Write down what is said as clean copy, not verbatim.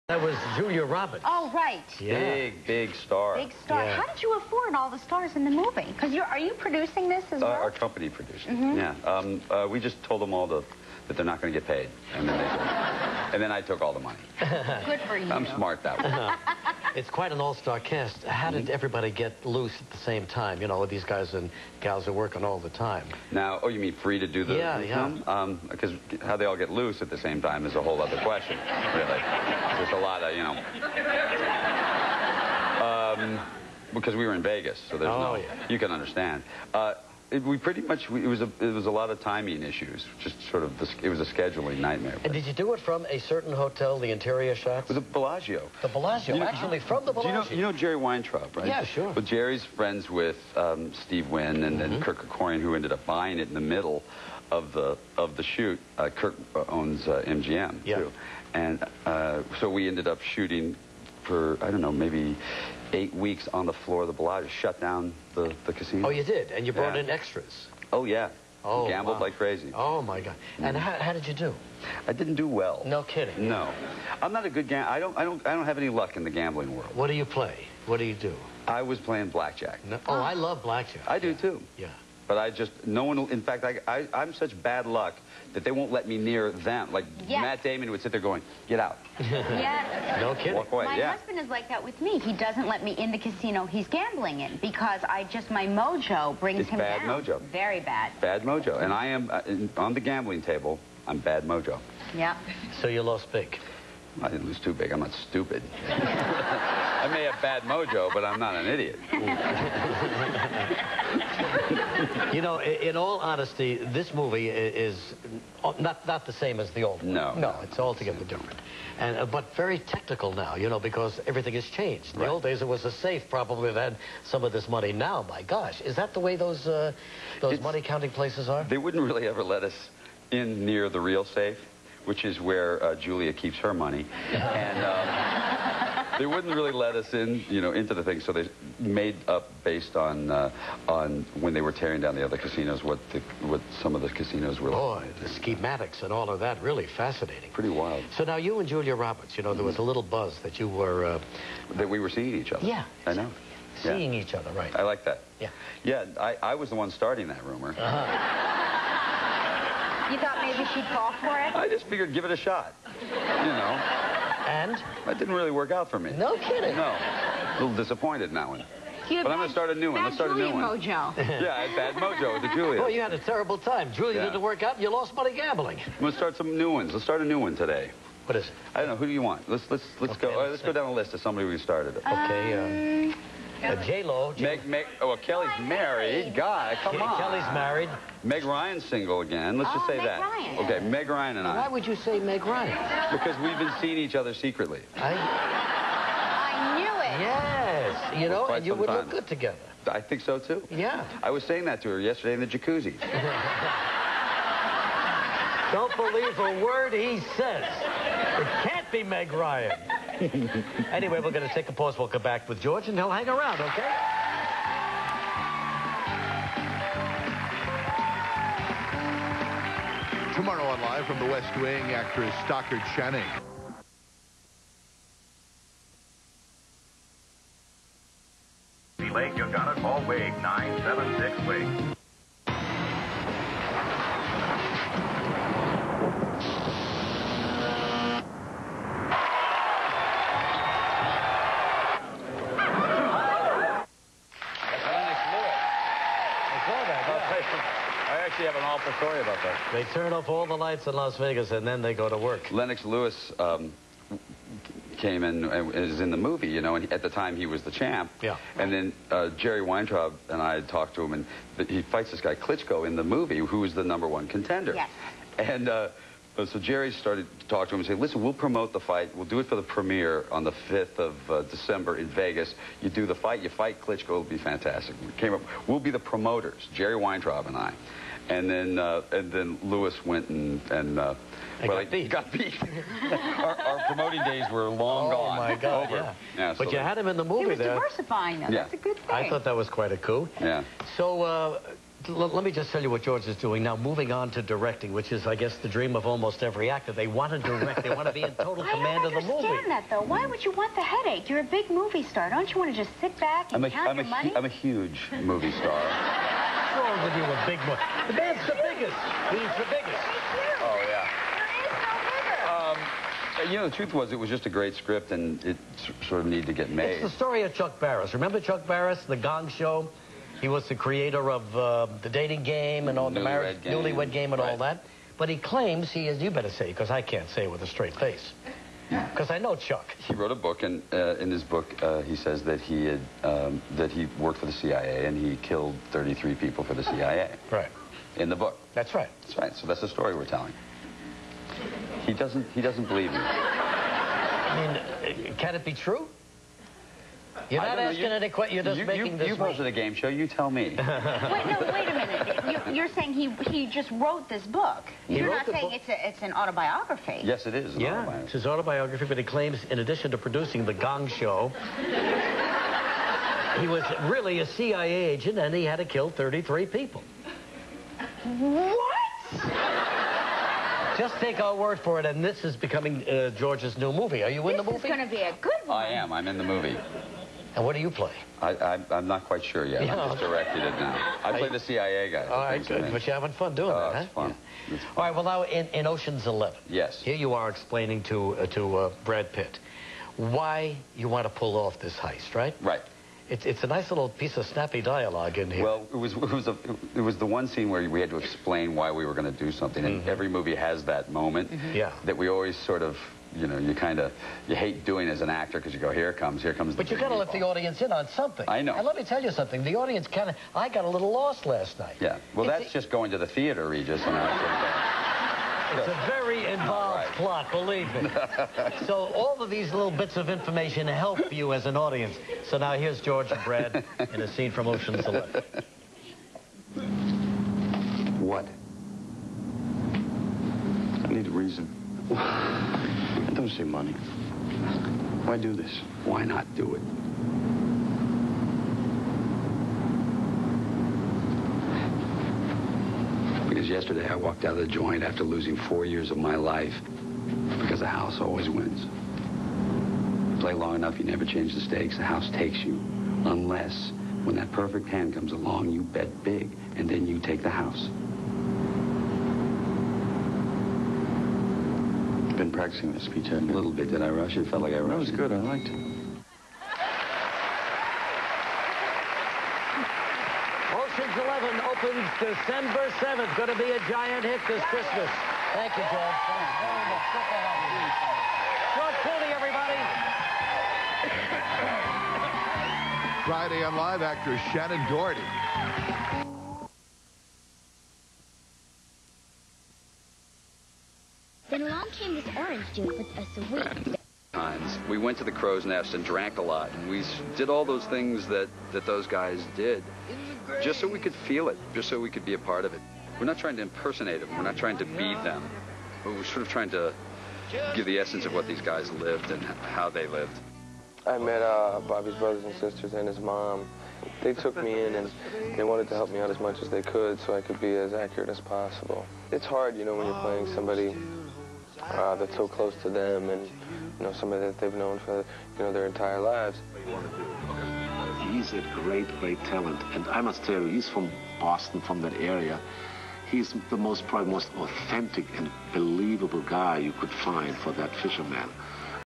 That was Julia Roberts. Oh, right. Yeah. Big star. Big star. Yeah. How did you afford all the stars in the movie? Because are you producing this as well? Our company produced it. Yeah. We just told them all that they're not going to get paid, and then I took all the money. Good for you. I'm smart that way. It's quite an all-star cast. How did everybody get loose at the same time? You know, these guys and gals are working all the time. Now, oh, you mean free to do the film? Because how they all get loose at the same time is a whole other question, really. There's a lot of, you know... because we were in Vegas, so there's you can understand. We pretty much, it was a lot of timing issues, just sort of, it was a scheduling nightmare. And did you do it from a certain hotel, the interior shots? With the Bellagio. The Bellagio, actually from the Bellagio. You know Jerry Weintraub, right? Yeah, sure. Well, Jerry's friends with Steve Wynn and then Kirk Kerkorian, who ended up buying it in the middle of the shoot. Kirk owns MGM, too. And so we ended up shooting for, I don't know, maybe 8 weeks on the floor of the Bellagio, shut down the casino. Oh, you did? And you brought in extras? Oh, yeah. Oh, gambled like crazy. Oh, my God. And how did you do? I didn't do well. No kidding? No. I'm not a good gambler. I don't have any luck in the gambling world. What do you play? What do you do? I was playing blackjack. No. Oh, I love blackjack. I do, too. Yeah. But I just, no one, in fact, I'm such bad luck that they won't let me near them. Like, Matt Damon would sit there going, get out. Yeah. No kidding. Walk away. My husband is like that with me. He doesn't let me in the casino he's gambling in because my mojo brings him down. It's bad mojo. Very bad. Bad mojo. And I am, on the gambling table, I'm bad mojo. Yeah. So you lost big? I didn't lose too big. I'm not stupid. I may have bad mojo, but I'm not an idiot. You know, in all honesty, this movie is not the same as the old one. No, it's altogether different. And but very technical now, you know, because everything has changed. In the old days, it was a safe probably that had some of this money. Now, my gosh, is that the way those money counting places are? They wouldn't really ever let us in near the real safe, which is where Julia keeps her money. And they wouldn't really let us in, you know, into the thing. So they made up based on when they were tearing down the other casinos, what some of the casinos were like. Boy, the schematics and all of that, really fascinating. Pretty wild. So now you and Julia Roberts, you know, there was a little buzz that you were... that we were seeing each other. Yeah. I know. Seeing each other, right. I like that. Yeah. Yeah, I was the one starting that rumor. You thought maybe she'd fall for it? I just figured give it a shot, you know. And? That didn't really work out for me. No kidding. No. A little disappointed in that one. But I'm going to start a new one. Let's start a new one. Mojo. Yeah, I had bad mojo with the Julia. Well, you had a terrible time. Julia didn't work out, and you lost money gambling. I'm going to start some new ones. Let's start a new one today. What is it? I don't know. Who do you want? Let's go. Let's go down the list of somebody we started. Okay. J-Lo. Well, Kelly's married. God, come on. Kelly's married. Meg Ryan's single again. Let's just say Meg that. Ryan. Okay, Meg Ryan and I. Why would you say Meg Ryan? Because we've been seeing each other secretly. I knew it. Yes. You know, and you would look good together. I think so, too. Yeah. I was saying that to her yesterday in the jacuzzi. Don't believe a word he says. It can't be Meg Ryan. Anyway, we're going to take a pause. We'll come back with George, and he'll hang around, okay? Tomorrow on Live from the West Wing, actress Stockard Channing. Lake, you got it. Call Wake 976 Wake. I actually have an awful story about that. They turn off all the lights in Las Vegas, and then they go to work. Lennox Lewis came in and is in the movie, you know, and at the time he was the champ. Yeah. And then Jerry Weintraub and I had talked to him, and he fights this guy Klitschko in the movie, who is the #1 contender. Yes. And so Jerry started to talk to him and say, listen, we'll promote the fight. We'll do it for the premiere on the 5th of December in Vegas. You do the fight, you fight Klitschko, it'll be fantastic. We came up, we'll be the promoters, Jerry Weintraub and I. And then Lewis went and got beat. Got beat. our promoting days were long gone. Oh, my God, over. Yeah, but so you had him in the movie He was there. diversifying, though. Yeah. That's a good thing. I thought that was quite a coup. Yeah. So, let me just tell you what George is doing now, moving on to directing, which is, I guess, the dream of almost every actor. They want to direct. They want to be in total command of the movie. I don't understand that, though. Why would you want the headache? You're a big movie star. Don't you want to just sit back and count your money? I'm a huge movie star. What's wrong with you with big movie? The man's the biggest. He's the biggest. Oh, yeah. There is no bigger. You know, the truth was, it was just a great script, and it sort of needed to get made. It's the story of Chuck Barris. Remember Chuck Barris, The Gong Show? He was the creator of the dating game and all the marriage, newlywed game and all that. But he claims he is, you better say, because I can't say it with a straight face. Because I know Chuck. He wrote a book, and in his book, he says that he worked for the CIA, and he killed 33 people for the CIA. Right. In the book. That's right. That's right. So that's the story we're telling. He doesn't believe me. I mean, can it be true? You're not asking any questions. You're just making this. You hosted a game show. You tell me. Wait a minute. You're saying he just wrote this book. You're not saying it's an autobiography. Yes, it is. Yeah, it's his autobiography, but he claims, in addition to producing The Gong Show, he was really a CIA agent, and he had to kill 33 people. What? Just take our word for it, and this is becoming George's new movie. Are you in the movie? This is going to be a good one. I am. I'm in the movie. And what do you play? I'm not quite sure yet. Yeah. I'm just directing it now. I play the CIA guy. All right, good. But you're having fun doing that, huh? It's fun. Yeah. All right, well, now, in Ocean's 11. Yes. Here you are explaining to Brad Pitt why you want to pull off this heist, right? Right. It's a nice little piece of snappy dialogue in here. Well, it was the one scene where we had to explain why we were going to do something, and every movie has that moment. Yeah. That we always sort of, you know, you hate doing as an actor because you go, here comes. But you got to let the audience in on something. I know. And let me tell you something. The audience I got a little lost last night. Yeah. Well, that's just going to the theater, Regis. It's a very involved plot, believe me. So all of these little bits of information help you as an audience. So now here's George and Brad in a scene from Ocean's 11. What? I need a reason. I don't see money. Why do this? Why not do it? Because yesterday I walked out of the joint after losing 4 years of my life because the house always wins. You play long enough, you never change the stakes. The house takes you. Unless, when that perfect hand comes along, you bet big, and then you take the house. I've been practicing this speech, haven't A little bit. Did I rush it? Felt like I rushed it. That was good. I liked it. Ocean's 11 opens December 7th. Going to be a giant hit this Christmas. Thank you, George. Thank you very much. Good to have you. George Clooney, everybody. Friday on Live, actress Shannon Doherty. Then along came this orange juice with a sweet... Times. We went to the Crow's Nest and drank a lot, and we did all those things that those guys did just so we could feel it, just so we could be a part of it. We're not trying to impersonate them. We're not trying to be them. But we're sort of trying to give the essence of what these guys lived and how they lived. I met Bobby's brothers and sisters and his mom. They took me in and they wanted to help me out as much as they could so I could be as accurate as possible. It's hard, you know, when you're playing somebody that's so close to them and, you know, somebody that they've known for, you know, their entire lives. He's a great, great talent. And I must tell you, he's from Boston, from that area. He's the probably most authentic and believable guy you could find for that fisherman.